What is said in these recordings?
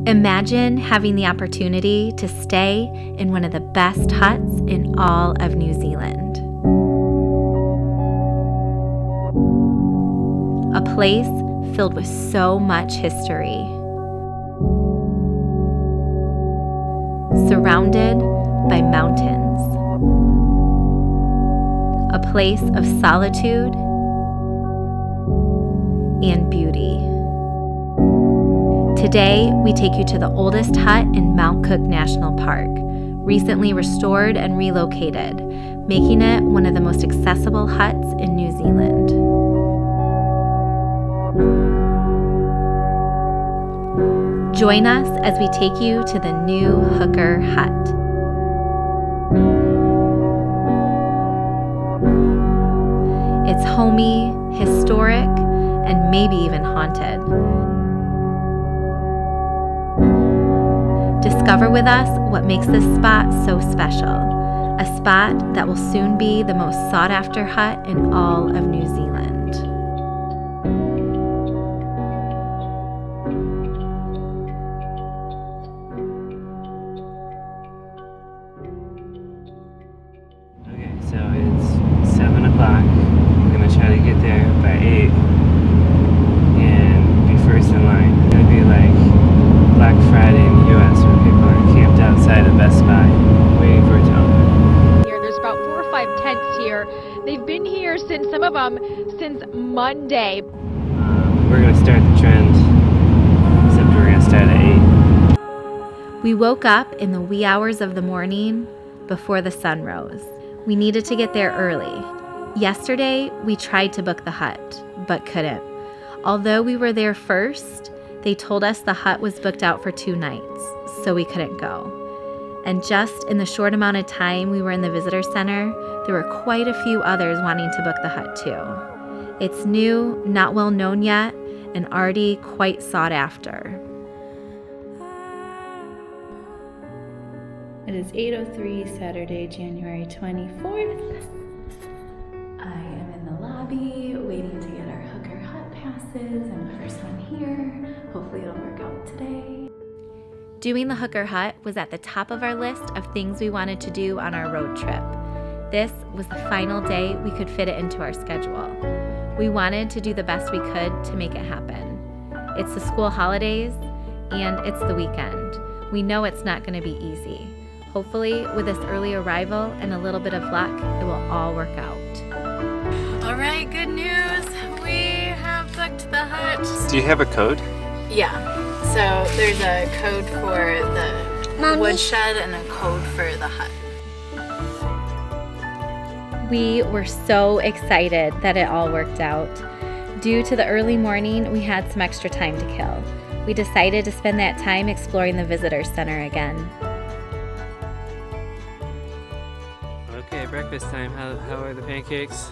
Imagine having the opportunity to stay in one of the best huts in all of New Zealand. A place filled with so much history. Surrounded by mountains. A place of solitude and beauty. Today, we take you to the oldest hut in Mount Cook National Park, recently restored and relocated, making it one of the most accessible huts in New Zealand. Join us as we take you to the new Hooker Hut. It's homey, historic, and maybe even haunted. Discover with us what makes this spot so special, a spot that will soon be the most sought-after hut in all of New Zealand. Okay, so it's 7 o'clock. We're gonna try to get there by 8 and be first in line. It's gonna be like Black Friday in the US where people are camped outside of Best Buy waiting for it to open. Here, there's about 4 or 5 tents here. They've been here since, some of them, since Monday. We're gonna start the trend, except we're gonna start at 8. We woke up in the wee hours of the morning before the sun rose. We needed to get there early. Yesterday, we tried to book the hut, but couldn't. Although we were there first, they told us the hut was booked out for 2 nights, so we couldn't go. And just in the short amount of time we were in the visitor center, there were quite a few others wanting to book the hut too. It's new, not well known yet, and already quite sought after. It is 8:03, Saturday, January 24th. I am in the lobby waiting to get our Hooker Hut passes. I'm the first one here. Hopefully it'll work out today. Doing the Hooker Hut was at the top of our list of things we wanted to do on our road trip. This was the final day we could fit it into our schedule. We wanted to do the best we could to make it happen. It's the school holidays and it's the weekend. We know it's not going to be easy. Hopefully, with this early arrival and a little bit of luck, it will all work out. All right, good news. We have booked the hut. Do you have a code? Yeah, so there's a code for the woodshed and a code for the hut. We were so excited that it all worked out. Due to the early morning, we had some extra time to kill. We decided to spend that time exploring the visitor center again. Okay, breakfast time. How are the pancakes?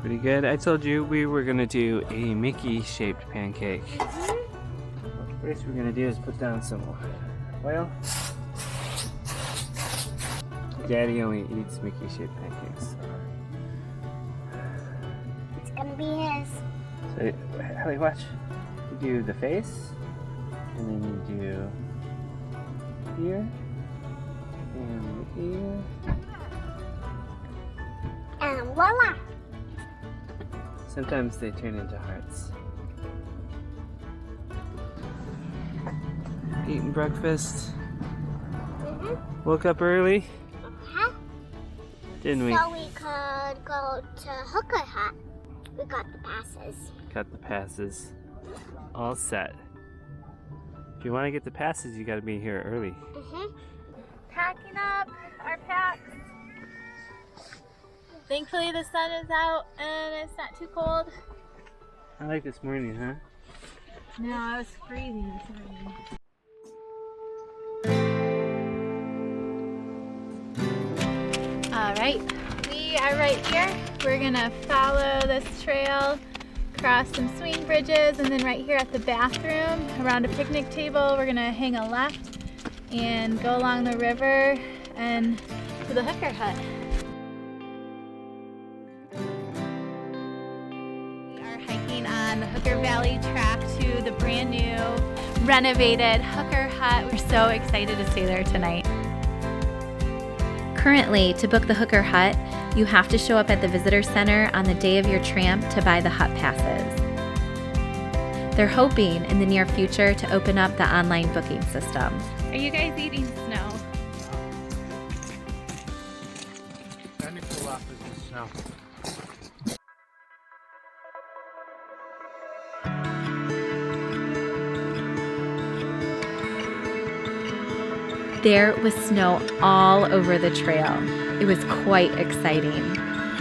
Pretty good. I told you we were gonna do a Mickey-shaped pancake. First we're gonna do is put down some oil. Daddy only eats Mickey-shaped pancakes. It's gonna be his. So, Hallie, watch. You do the face, and then you do here, and here. And voila! Sometimes they turn into hearts. Eating breakfast. Woke up early, didn't we? So we could go to Hooker Hut. We got the passes. Got the passes. All set. If you want to get the passes, you got to be here early. Packing up our packs. Thankfully the sun is out and it's not too cold. I like this morning, huh? No, I was freezing this morning. All right, we are right here. We're gonna follow this trail, cross some swing bridges, and then right here at the bathroom, around a picnic table, we're gonna hang a left and go along the river and to the Hooker Hut. We are hiking on the Hooker Valley track to the brand new renovated Hooker Hut. We're so excited to stay there tonight. Currently, to book the Hooker Hut, you have to show up at the visitor center on the day of your tramp to buy the hut passes. They're hoping in the near future to open up the online booking system. Are you guys eating snow? Let me pull off with the snow. There was snow all over the trail. It was quite exciting.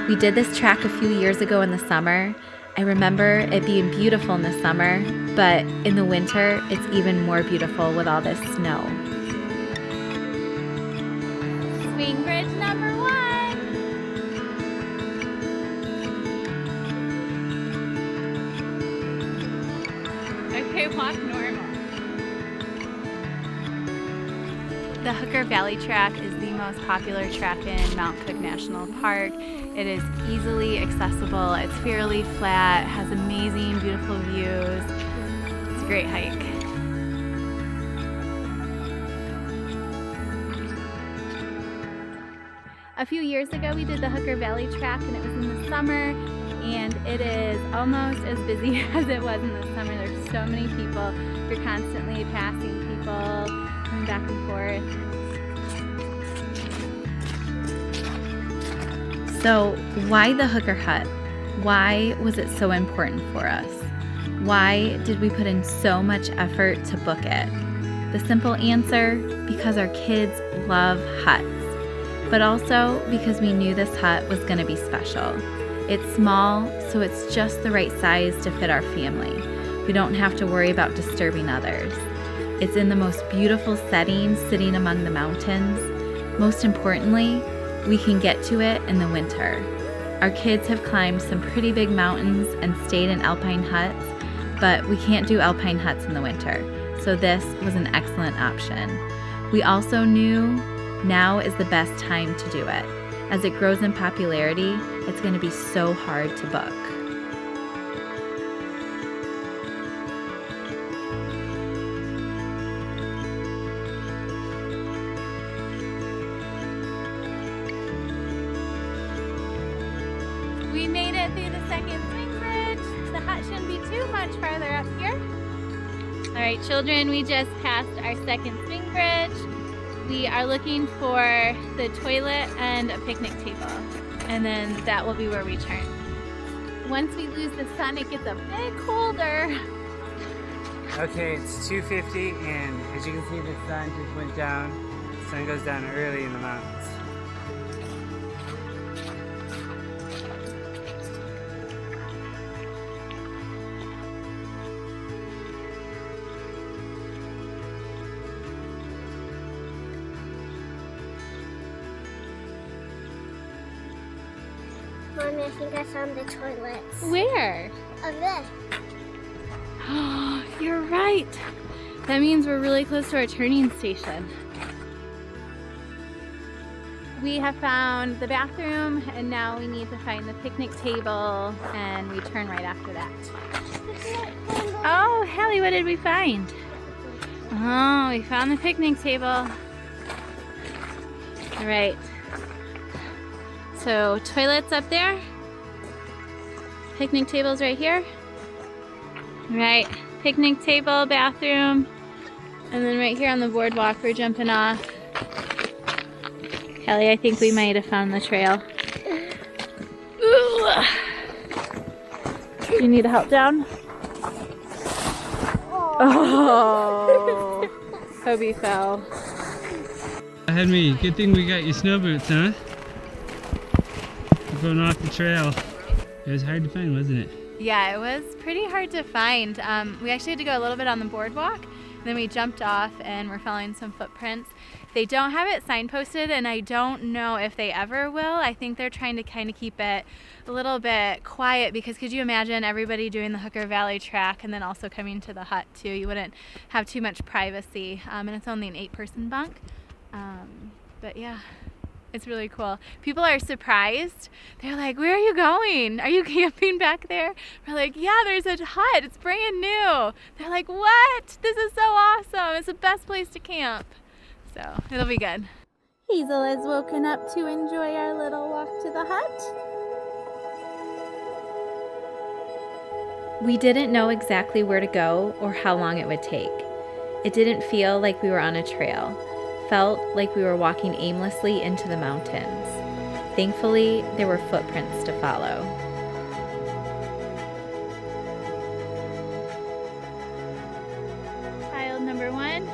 We did this track a few years ago in the summer. I remember it being beautiful in the summer, but in the winter, it's even more beautiful with all this snow. Swing bridge number 1. Okay, walk normal. The Hooker Valley track is the most popular track in Mount Cook National Park. It is easily accessible, it's fairly flat, has amazing, beautiful views. It's a great hike. A few years ago we did the Hooker Valley track and it was in the summer, and it is almost as busy as it was in the summer. There's so many people. You're constantly passing people, coming back and forth. So why the Hooker Hut? Why was it so important for us? Why did we put in so much effort to book it? The simple answer, because our kids love huts, but also because we knew this hut was going to be special. It's small, so it's just the right size to fit our family. We don't have to worry about disturbing others. It's in the most beautiful setting, sitting among the mountains. Most importantly, we can get to it in the winter. Our kids have climbed some pretty big mountains and stayed in alpine huts, but we can't do alpine huts in the winter, so this was an excellent option. We also knew now is the best time to do it. As it grows in popularity, it's going to be so hard to book. We made it through the second swing bridge. The hut shouldn't be too much farther up here. All right, children, we just passed our second swing bridge. We are looking for the toilet and a picnic table, and then that will be where we turn. Once we lose the sun, it gets a bit colder. Okay, it's 2:50, and as you can see, the sun just went down. The sun goes down early in the mountains. Mommy, I think I found the toilets. Where? Over there. Oh, you're right. That means we're really close to our turning station. We have found the bathroom, and now we need to find the picnic table, and we turn right after that. Oh, Hallie, what did we find? Oh, we found the picnic table. All right. So, toilets up there. Picnic table's right here. Right, picnic table, bathroom, and then right here on the boardwalk we're jumping off. Kelly, I think we might have found the trail. Ooh. Do you need help down? Oh, Kobe fell. Henry, good thing we got your snow boots, huh? We're going off the trail. It was hard to find, wasn't it? Yeah, it was pretty hard to find. We actually had to go a little bit on the boardwalk, and then we jumped off and we're following some footprints. They don't have it signposted, and I don't know if they ever will. I think they're trying to kind of keep it a little bit quiet, because could you imagine everybody doing the Hooker Valley track and then also coming to the hut too? You wouldn't have too much privacy, and it's only an 8-person bunk. But yeah. It's really cool. People are surprised. They're like, where are you going? Are you camping back there? We're like, yeah, there's a hut. It's brand new. They're like, what? This is so awesome. It's the best place to camp. So it'll be good. Hazel has woken up to enjoy our little walk to the hut. We didn't know exactly where to go or how long it would take. It didn't feel like we were on a trail. Felt like we were walking aimlessly into the mountains. Thankfully, there were footprints to follow. Child number 1.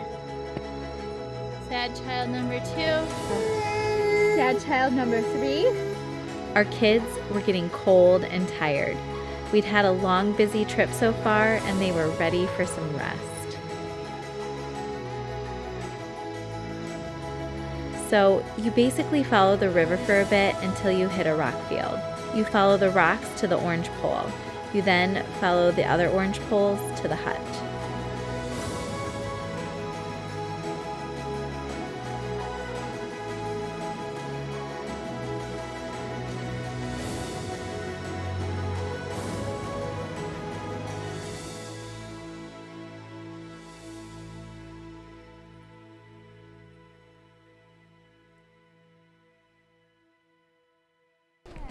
Sad child number 2. Sad child number 3. Our kids were getting cold and tired. We'd had a long, busy trip so far, and they were ready for some rest. So you basically follow the river for a bit until you hit a rock field. You follow the rocks to the orange pole. You then follow the other orange poles to the hut.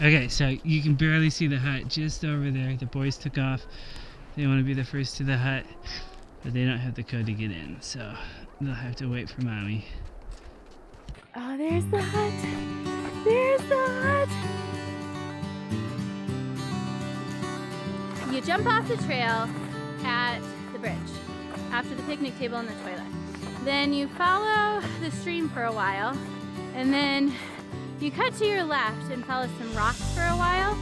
Okay, so you can barely see the hut just over there. The boys took off. They want to be the first to the hut, but they don't have the code to get in, so they'll have to wait for mommy. Oh, there's the hut. There's the hut. You jump off the trail at the bridge, after the picnic table and the toilet. Then you follow the stream for a while, and then you cut to your left and follow some rocks for a while,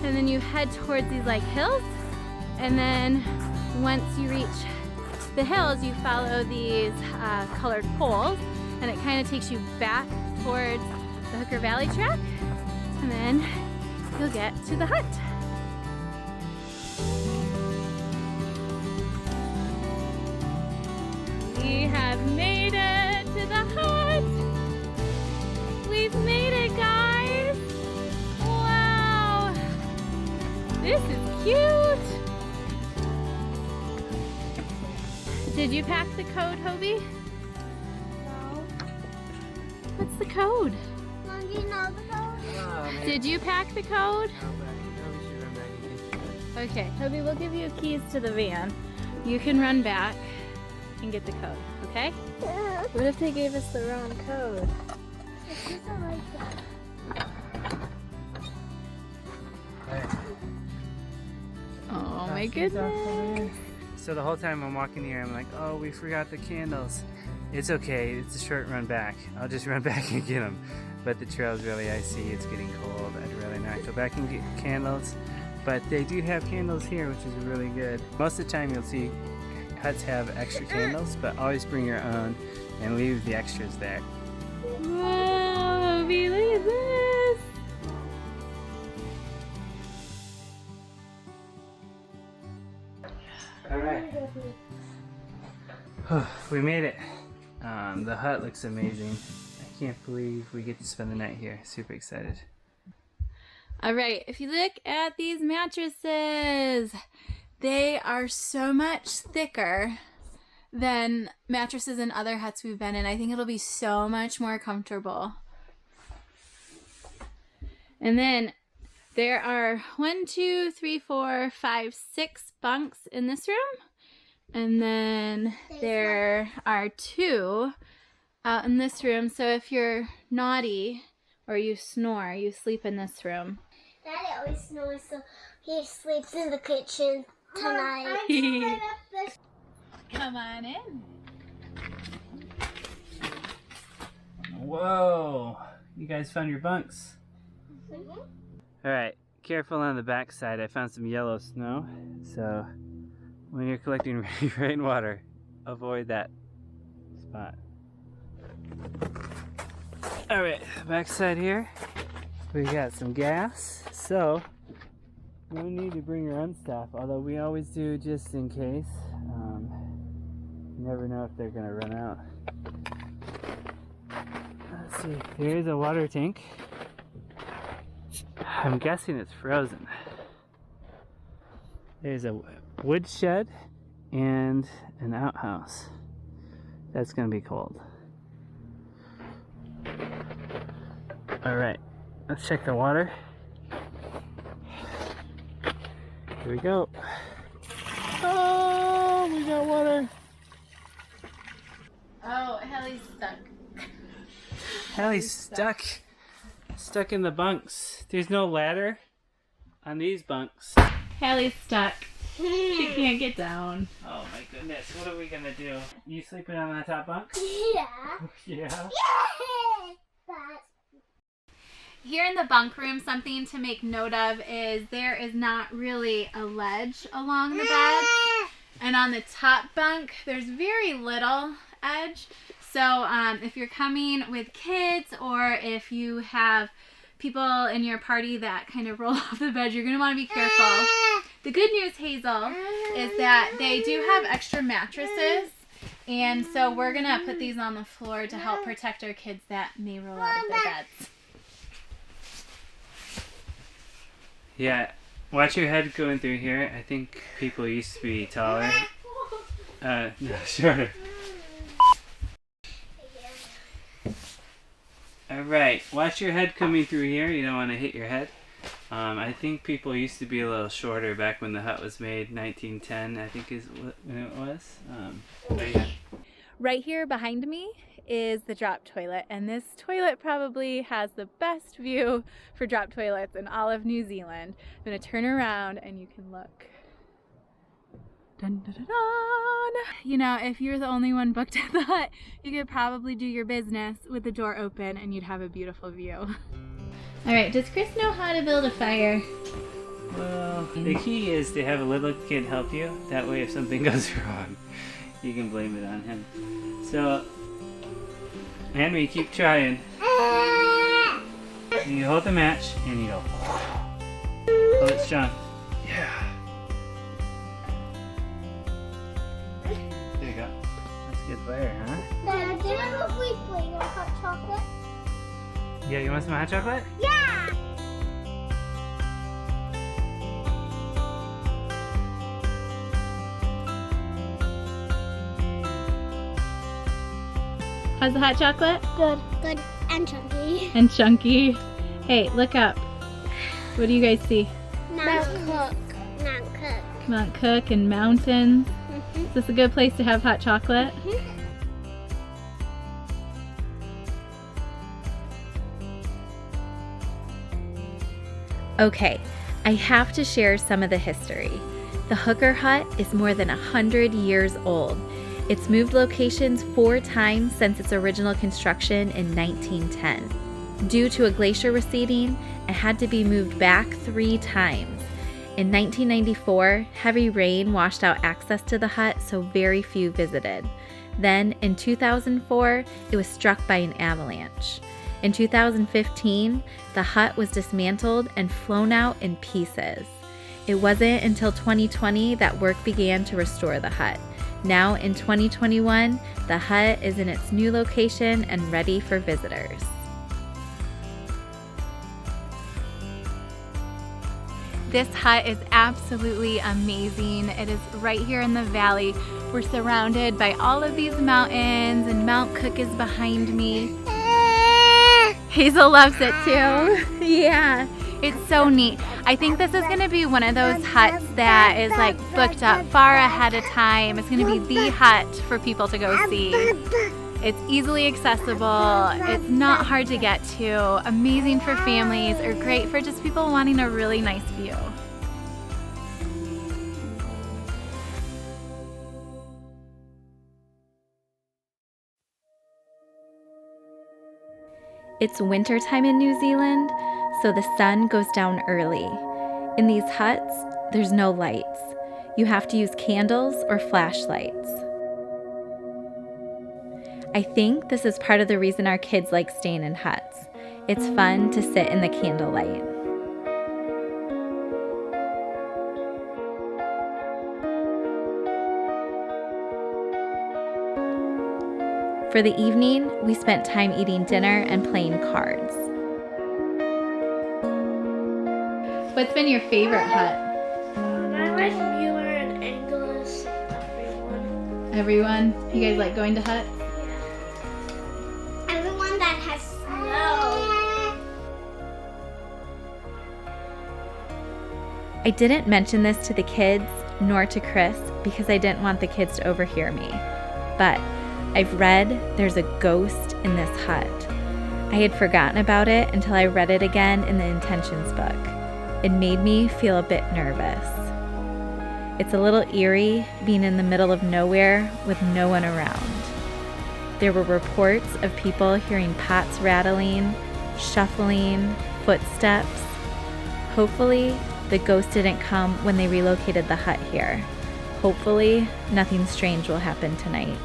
and then you head towards these like hills, and then once you reach the hills, you follow these colored poles, and it kind of takes you back towards the Hooker Valley track, and then you'll get to the hut. We have made it to the hut. We've made it, guys. Wow. This is cute. Did you pack the code, Hobie? No. What's the code? Mom, do you know the code? Did you pack the code? Okay, Hobie, we'll give you keys to the van. You can run back and get the code, okay? What if they gave us the wrong code? It's not like that. Oh my goodness. So the whole time I'm walking here, I'm like, oh, we forgot the candles. It's okay, it's a short run back. I'll just run back and get them. But the trail's really icy, it's getting cold. I'd rather not go back and get candles. But they do have candles here, which is really good. Most of the time you'll see huts have extra candles, but always bring your own and leave the extras there. Wow, Hobie, look at this. Alright. We made it. The hut looks amazing. I can't believe we get to spend the night here. Super excited. All right, if you look at these mattresses, they are so much thicker than mattresses in other huts we've been in. I think it'll be so much more comfortable. And then there are 1, 2, 3, 4, 5, 6 bunks in this room. And then there are 2 out in this room. So if you're naughty or you snore, you sleep in this room. Daddy always snores, so he sleeps in the kitchen tonight. Come on in. Whoa! You guys found your bunks. Alright, careful on the back side. I found some yellow snow. So when you're collecting rainwater, avoid that spot. Alright, back side here. We got some gas. So no need to bring your own stuff, although we always do just in case. You never know if they're gonna run out. Let's see, there is a water tank. I'm guessing it's frozen. There's a wood shed and an outhouse. That's gonna be cold. Alright, let's check the water. Here we go. Oh, we got water. Oh, Hallie's stuck. Hallie's stuck in the bunks. There's no ladder on these bunks. Hallie's stuck. She can't get down. Oh my goodness, what are we gonna do? You sleeping on that top bunk? Yeah. Yeah. Here in the bunk room, something to make note of is there is not really a ledge along the bed. And on the top bunk, there's very little edge. So if you're coming with kids or if you have people in your party that kind of roll off the bed, you're going to want to be careful. The good news, Hazel, is that they do have extra mattresses. And so we're going to put these on the floor to help protect our kids that may roll out of their beds. Yeah, watch your head going through here. I think people used to be taller. No, shorter. Alright, watch your head coming through here. You don't want to hit your head. I think people used to be a little shorter back when the hut was made. 1910, I think is when it was. But yeah. Right here behind me is the drop toilet, and this toilet probably has the best view for drop toilets in all of New Zealand. I'm going to turn around and you can look. Dun, dun, dun, dun. You know, if you're the only one booked at the hut, you could probably do your business with the door open and you'd have a beautiful view. Alright, does Chris know how to build a fire? Well, the key is to have a little kid help you. That way if something goes wrong, you can blame it on him. So, Henry, keep trying. You hold the match and you go. Hold it strong. Yeah. There you go. That's good fire, huh? Dad, do you remember if we played on hot chocolate? Yeah, you want some hot chocolate? Yeah! How's the hot chocolate? Good. Good. And chunky. And chunky. Hey, look up. What do you guys see? Mount Cook. Mount Cook. Mount Cook and mountains. Is this a good place to have hot chocolate? Okay, I have to share some of the history. The Hooker Hut is more than 100 years old. It's moved locations 4 times since its original construction in 1910. Due to a glacier receding, it had to be moved back 3 times. In 1994, heavy rain washed out access to the hut, so very few visited. Then, in 2004, it was struck by an avalanche. In 2015, the hut was dismantled and flown out in pieces. It wasn't until 2020 that work began to restore the hut. Now in 2021, the hut is in its new location and ready for visitors. This hut is absolutely amazing. It is right here in the valley. We're surrounded by all of these mountains, and Mount Cook is behind me. Hazel loves it too. Yeah, it's so neat. I think this is gonna be one of those huts that is like booked up far ahead of time. It's gonna be the hut for people to go see. It's easily accessible. It's not hard to get to. Amazing for families, or great for just people wanting a really nice view. It's wintertime in New Zealand, so the sun goes down early. In these huts, there's no lights. You have to use candles or flashlights. I think this is part of the reason our kids like staying in huts. It's fun to sit in the candlelight. For the evening, we spent time eating dinner and playing cards. What's been your favorite hut? I like Mueller and English. Everyone. Everyone? You guys like going to huts? Everyone that has snow. I didn't mention this to the kids nor to Chris because I didn't want the kids to overhear me. But I've read there's a ghost in this hut. I had forgotten about it until I read it again in the intentions book. It made me feel a bit nervous. It's a little eerie being in the middle of nowhere with no one around. There were reports of people hearing pots rattling, shuffling, footsteps. Hopefully, the ghost didn't come when they relocated the hut here. Hopefully, nothing strange will happen tonight.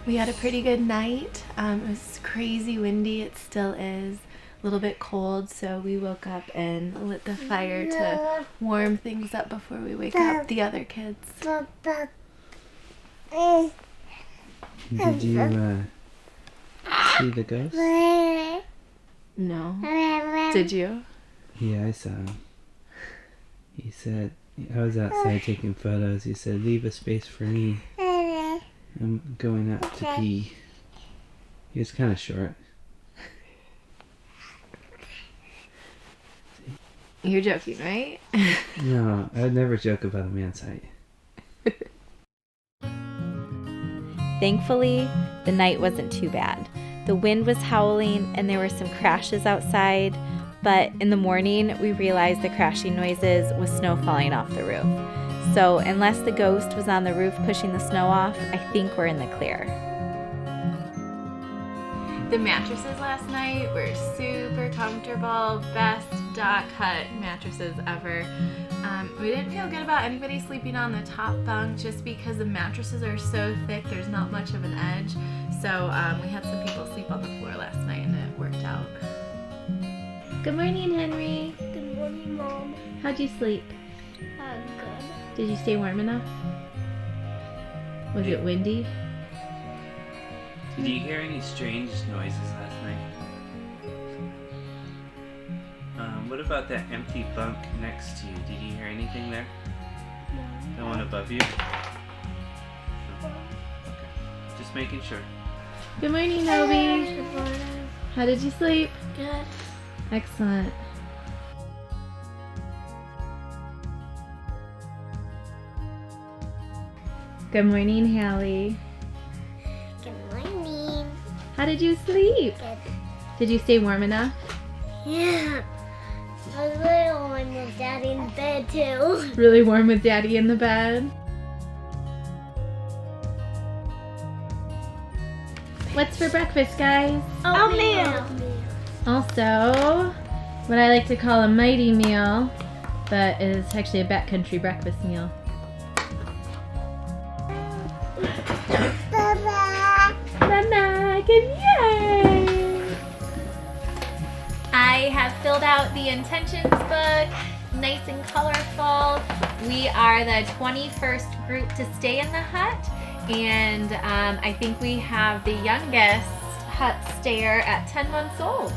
We had a pretty good night. It was crazy windy. It still is. A little bit cold, so we woke up and lit the fire to warm things up before we wake up the other kids. Did you see the ghost? No. Did you? Yeah, I saw him. He said, I was outside taking photos. He said, leave a space for me. I'm going out to pee. He was kind of short. You're joking, right? No, I'd never joke about a man's height. Thankfully, the night wasn't too bad. The wind was howling and there were some crashes outside, but in the morning we realized the crashing noises was snow falling off the roof. So unless the ghost was on the roof pushing the snow off, I think we're in the clear. The mattresses last night were super comfortable. Best dock hut mattresses ever. We didn't feel good about anybody sleeping on the top bunk just because the mattresses are so thick, there's not much of an edge. So we had some people sleep on the floor last night and it worked out. Good morning, Henry. Good morning, Mom. How'd you sleep? Good. Did you stay warm enough? Was it windy? Did you hear any strange noises last night? What about that empty bunk next to you? Did you hear anything there? No. The one above you? No. Okay. Just making sure. Good morning, Obi. How did you sleep? Good. Excellent. Good morning, Hallie. Good morning. How did you sleep? Good. Did you stay warm enough? Yeah. I was really warm with Daddy in bed too. Really warm with Daddy in the bed? What's for breakfast, guys? Oatmeal. Also, what I like to call a mighty meal, but it is actually a backcountry breakfast meal. Mama, come here! I have filled out the intentions book, nice and colorful. We are the 21st group to stay in the hut, and I think we have the youngest hut stayer at 10 months old.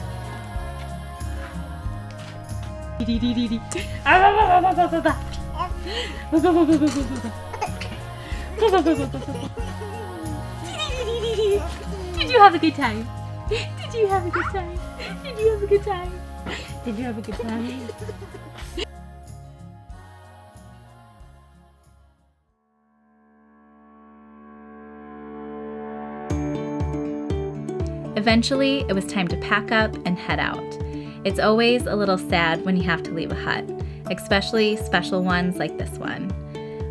Did you have a good time? Did you have a good time? Did you have a good time? Did you have a good time? Eventually, it was time to pack up and head out. It's always a little sad when you have to leave a hut, especially special ones like this one.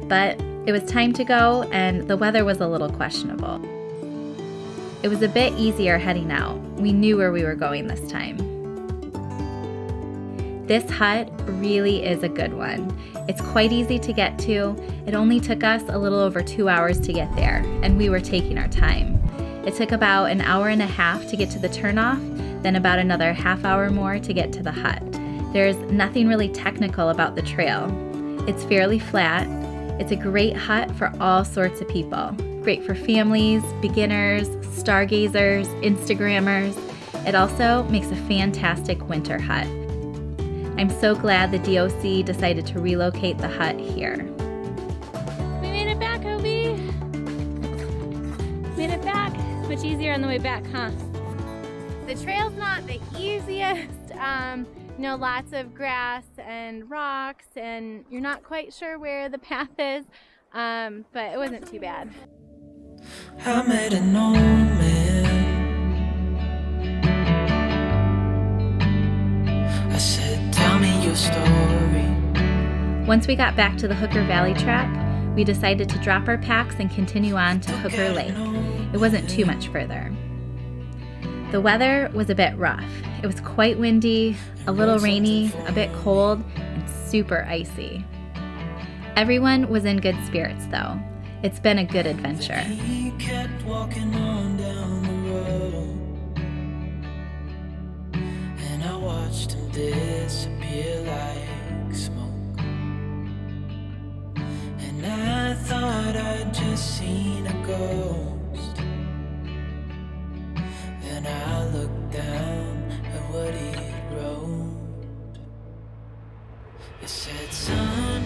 But it was time to go, and the weather was a little questionable. It was a bit easier heading out. We knew where we were going this time. This hut really is a good one. It's quite easy to get to. It only took us a little over 2 hours to get there, and we were taking our time. It took about an hour and a half to get to the turnoff, then about another half hour more to get to the hut. There's nothing really technical about the trail. It's fairly flat. It's a great hut for all sorts of people. Great for families, beginners, stargazers, Instagrammers. It also makes a fantastic winter hut. I'm so glad the DOC decided to relocate the hut here. We made it back, Obi. Made it back. Much easier on the way back, huh? The trail's not the easiest. Lots of grass and rocks, and you're not quite sure where the path is, but it wasn't too bad. I made an old man. I said, tell me your story. Once we got back to the Hooker Valley track, we decided to drop our packs and continue on to Hooker Lake. It wasn't too much further. The weather was a bit rough. It was quite windy, a little rainy, a bit cold, and super icy. Everyone was in good spirits though. It's been a good adventure. He kept walking on down the road, and I watched him disappear like smoke. And I thought I'd just seen a ghost. Then I looked down at what he wrote. It said, son,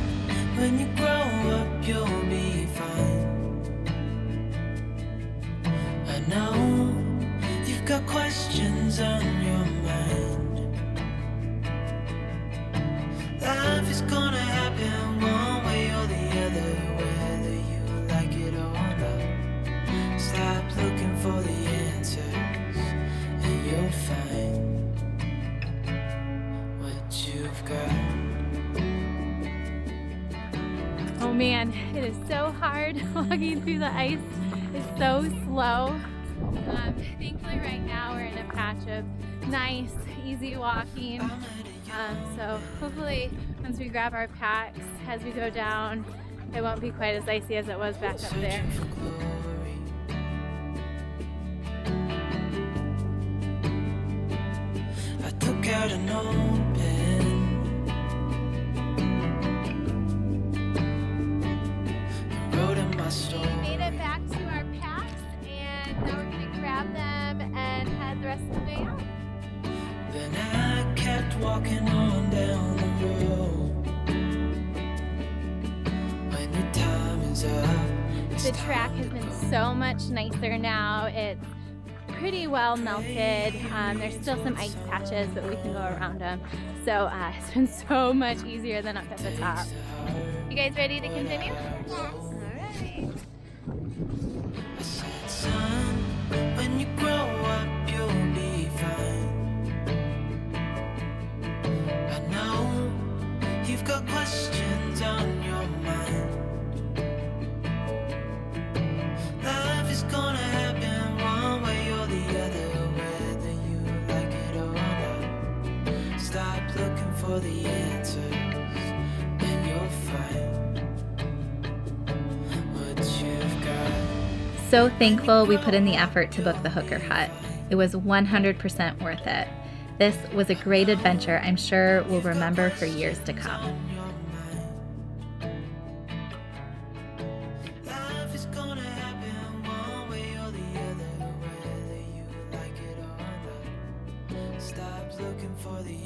when you grow up you'll be fine. I know you've got questions on your mind. Life is gonna happen one way or the other, whether you like it or not. Stop looking for the answers and you'll find what you've got. Oh man, it is so hard walking through the ice. It's so slow. Thankfully right now we're in a patch of nice, easy walking. So hopefully once we grab our packs as we go down, it won't be quite as icy as it was back up there. I took out an old pen. We made it back to our packs, and now we're going to grab them and head the rest of the way out. Then I kept walking on down the road. When the time is up, the track has been so much nicer now. It's pretty well melted. There's still some ice patches, but we can go around them. So it's been so much easier than up at the top. You guys ready to continue? Yes. I said, son, when you grow up, you'll be fine. I know you've got questions on your mind. Life is gonna happen one way or the other, whether you like it or not. Stop looking for the answers and you'll find. So thankful we put in the effort to book the Hooker hut. It was 100% worth it. This was a great adventure I'm sure we'll remember for years to come. Life is gonna happen one way or the other, whether you like it or not. Stop looking for the